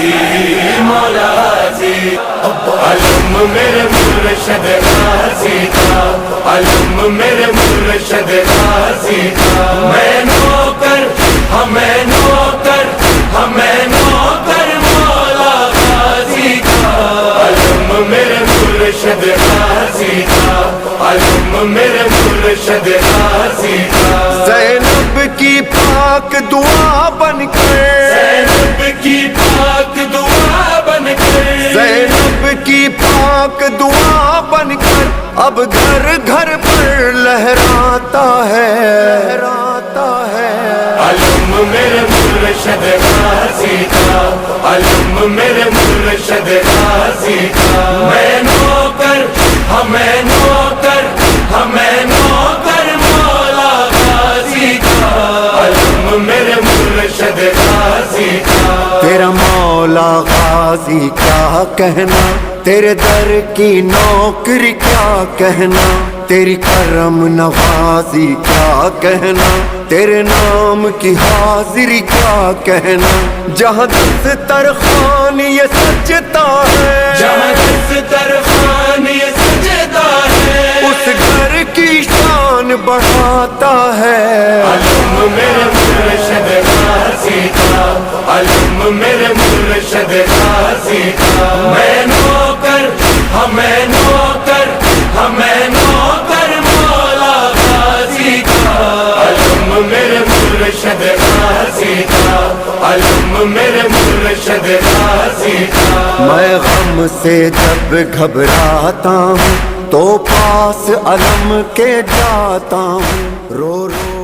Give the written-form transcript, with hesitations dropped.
غازی مولا غازی، علم میرے مرشد غازی کا، علم میرے مرشد غازی کا، میں نوکر ہمیں نوکر ہمیں نوکر مولا غازی کا، علم میرے مرشد غازی کا، علم میرے مرشد غازی کا، زینب کی پاک دعا بن کر، زینب کی پاک دعا بن کر، زینب کی پاک دعا بن کر اب گھر گھر پر لہراتا ہے، لہراتا ہے، علم میرے مرشد غازی کا، علم میرے مرشد غازی کا، میں نوکر ہمیں نوکر ہمیں نوکر مولا غازی کا، علم میرے مرشد غازی کا، تیرا مولا غازی کیا کہنا، تیرے در کی نوکری کیا کہنا، تیری کرم نوازی کیا کہنا، تیرے نام کی حاضری کیا کہنا، جہاں دستر خوان یہ سجتا ہے، جہاں دستر خوان یہ سجتا ہے، اس گھر کی شان بڑھاتا ہے، علم میرے مرشد غازی کا، علم میرے مرشد غازی کا، میں نوکر ہمیں نوکر ہمیں نوکر مولا غازی کا، علم میرے مرشد غازی کا، علم میرے مرشد غازی کا، میں غم سے جب گھبراتا ہوں تو پاس علم کے جاتا ہوں، رو رو